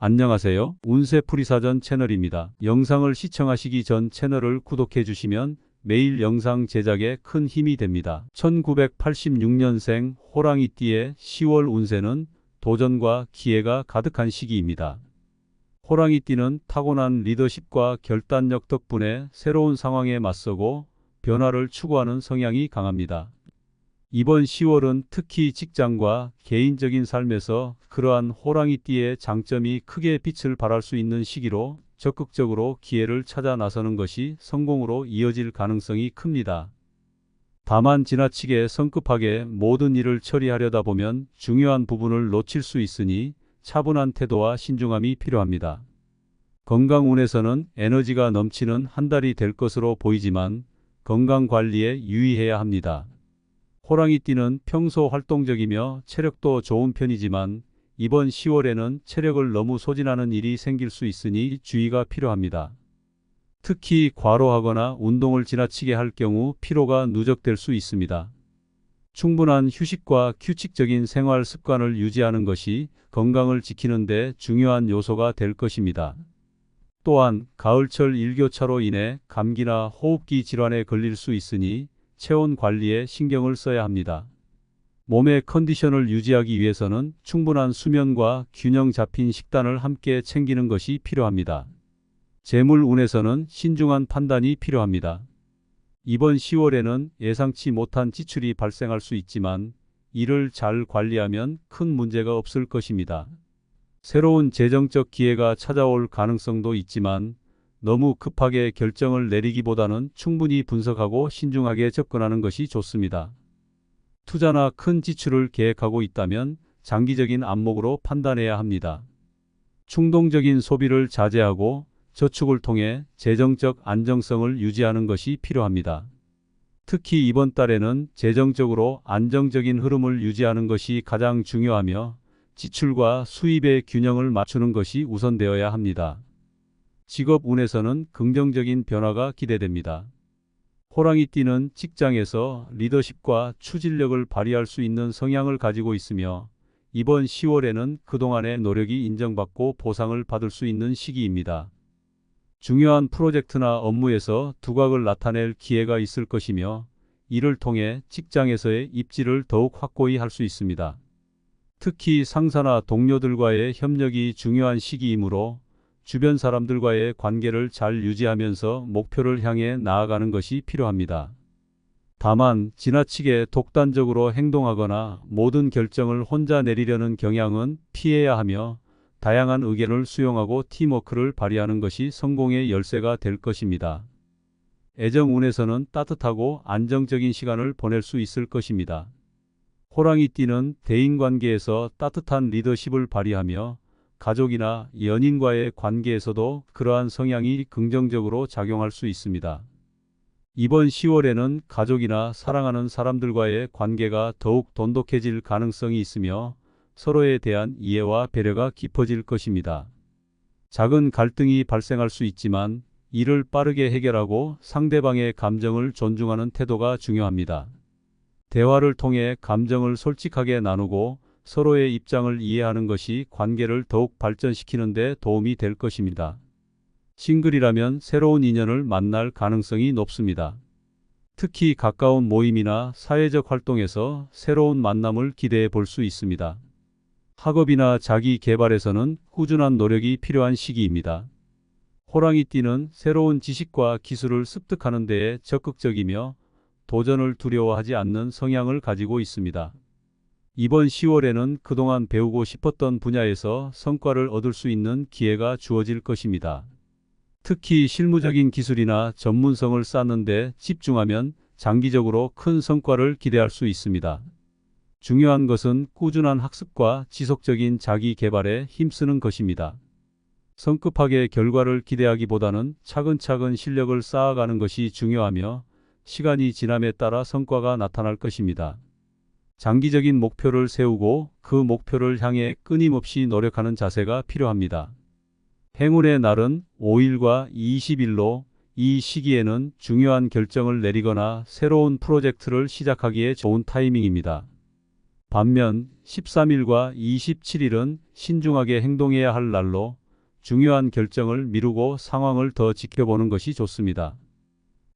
안녕하세요. 운세풀이사전 채널입니다. 영상을 시청하시기 전 채널을 구독해 주시면 매일 영상 제작에 큰 힘이 됩니다. 1986년생 호랑이띠의 10월 운세는 도전과 기회가 가득한 시기입니다. 호랑이띠는 타고난 리더십과 결단력 덕분에 새로운 상황에 맞서고 변화를 추구하는 성향이 강합니다. 이번 10월은 특히 직장과 개인적인 삶에서 그러한 호랑이띠의 장점이 크게 빛을 발할 수 있는 시기로 적극적으로 기회를 찾아 나서는 것이 성공으로 이어질 가능성이 큽니다. 다만 지나치게 성급하게 모든 일을 처리하려다 보면 중요한 부분을 놓칠 수 있으니 차분한 태도와 신중함이 필요합니다. 건강운에서는 에너지가 넘치는 한 달이 될 것으로 보이지만 건강 관리에 유의해야 합니다. 호랑이띠는 평소 활동적이며 체력도 좋은 편이지만 이번 10월에는 체력을 너무 소진하는 일이 생길 수 있으니 주의가 필요합니다. 특히 과로하거나 운동을 지나치게 할 경우 피로가 누적될 수 있습니다. 충분한 휴식과 규칙적인 생활 습관을 유지하는 것이 건강을 지키는 데 중요한 요소가 될 것입니다. 또한 가을철 일교차로 인해 감기나 호흡기 질환에 걸릴 수 있으니 체온 관리에 신경을 써야 합니다. 몸의 컨디션을 유지하기 위해서는 충분한 수면과 균형 잡힌 식단을 함께 챙기는 것이 필요합니다. 재물운에서는 신중한 판단이 필요합니다. 이번 10월에는 예상치 못한 지출이 발생할 수 있지만 이를 잘 관리하면 큰 문제가 없을 것입니다. 새로운 재정적 기회가 찾아올 가능성도 있지만 너무 급하게 결정을 내리기보다는 충분히 분석하고 신중하게 접근하는 것이 좋습니다. 투자나 큰 지출을 계획하고 있다면 장기적인 안목으로 판단해야 합니다. 충동적인 소비를 자제하고 저축을 통해 재정적 안정성을 유지하는 것이 필요합니다. 특히 이번 달에는 재정적으로 안정적인 흐름을 유지하는 것이 가장 중요하며 지출과 수입의 균형을 맞추는 것이 우선되어야 합니다. 직업운에서는 긍정적인 변화가 기대됩니다. 호랑이띠는 직장에서 리더십과 추진력을 발휘할 수 있는 성향을 가지고 있으며 이번 10월에는 그동안의 노력이 인정받고 보상을 받을 수 있는 시기입니다. 중요한 프로젝트나 업무에서 두각을 나타낼 기회가 있을 것이며 이를 통해 직장에서의 입지를 더욱 확고히 할 수 있습니다. 특히 상사나 동료들과의 협력이 중요한 시기이므로 주변 사람들과의 관계를 잘 유지하면서 목표를 향해 나아가는 것이 필요합니다. 다만 지나치게 독단적으로 행동하거나 모든 결정을 혼자 내리려는 경향은 피해야 하며 다양한 의견을 수용하고 팀워크를 발휘하는 것이 성공의 열쇠가 될 것입니다. 애정운에서는 따뜻하고 안정적인 시간을 보낼 수 있을 것입니다. 호랑이띠는 대인관계에서 따뜻한 리더십을 발휘하며 가족이나 연인과의 관계에서도 그러한 성향이 긍정적으로 작용할 수 있습니다. 이번 10월에는 가족이나 사랑하는 사람들과의 관계가 더욱 돈독해질 가능성이 있으며 서로에 대한 이해와 배려가 깊어질 것입니다. 작은 갈등이 발생할 수 있지만 이를 빠르게 해결하고 상대방의 감정을 존중하는 태도가 중요합니다. 대화를 통해 감정을 솔직하게 나누고 서로의 입장을 이해하는 것이 관계를 더욱 발전시키는 데 도움이 될 것입니다. 싱글이라면 새로운 인연을 만날 가능성이 높습니다. 특히 가까운 모임이나 사회적 활동에서 새로운 만남을 기대해 볼 수 있습니다. 학업이나 자기 개발에서는 꾸준한 노력이 필요한 시기입니다. 호랑이띠는 새로운 지식과 기술을 습득하는 데에 적극적이며 도전을 두려워하지 않는 성향을 가지고 있습니다. 이번 10월에는 그동안 배우고 싶었던 분야에서 성과를 얻을 수 있는 기회가 주어질 것입니다. 특히 실무적인 기술이나 전문성을 쌓는 데 집중하면 장기적으로 큰 성과를 기대할 수 있습니다. 중요한 것은 꾸준한 학습과 지속적인 자기 개발에 힘쓰는 것입니다. 성급하게 결과를 기대하기보다는 차근차근 실력을 쌓아가는 것이 중요하며 시간이 지남에 따라 성과가 나타날 것입니다. 장기적인 목표를 세우고 그 목표를 향해 끊임없이 노력하는 자세가 필요합니다. 행운의 날은 5일과 20일로 이 시기에는 중요한 결정을 내리거나 새로운 프로젝트를 시작하기에 좋은 타이밍입니다. 반면 13일과 27일은 신중하게 행동해야 할 날로 중요한 결정을 미루고 상황을 더 지켜보는 것이 좋습니다.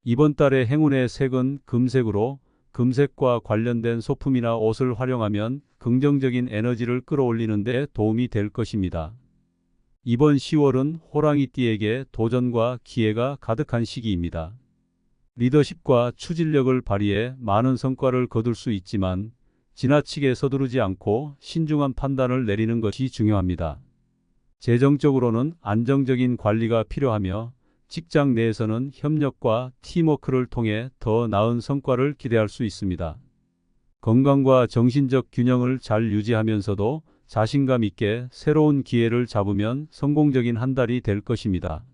이번 달의 행운의 색은 금색으로 금색과 관련된 소품이나 옷을 활용하면 긍정적인 에너지를 끌어올리는 데 도움이 될 것입니다. 이번 10월은 호랑이띠에게 도전과 기회가 가득한 시기입니다. 리더십과 추진력을 발휘해 많은 성과를 거둘 수 있지만 지나치게 서두르지 않고 신중한 판단을 내리는 것이 중요합니다. 재정적으로는 안정적인 관리가 필요하며 직장 내에서는 협력과 팀워크를 통해 더 나은 성과를 기대할 수 있습니다. 건강과 정신적 균형을 잘 유지하면서도 자신감 있게 새로운 기회를 잡으면 성공적인 한 달이 될 것입니다.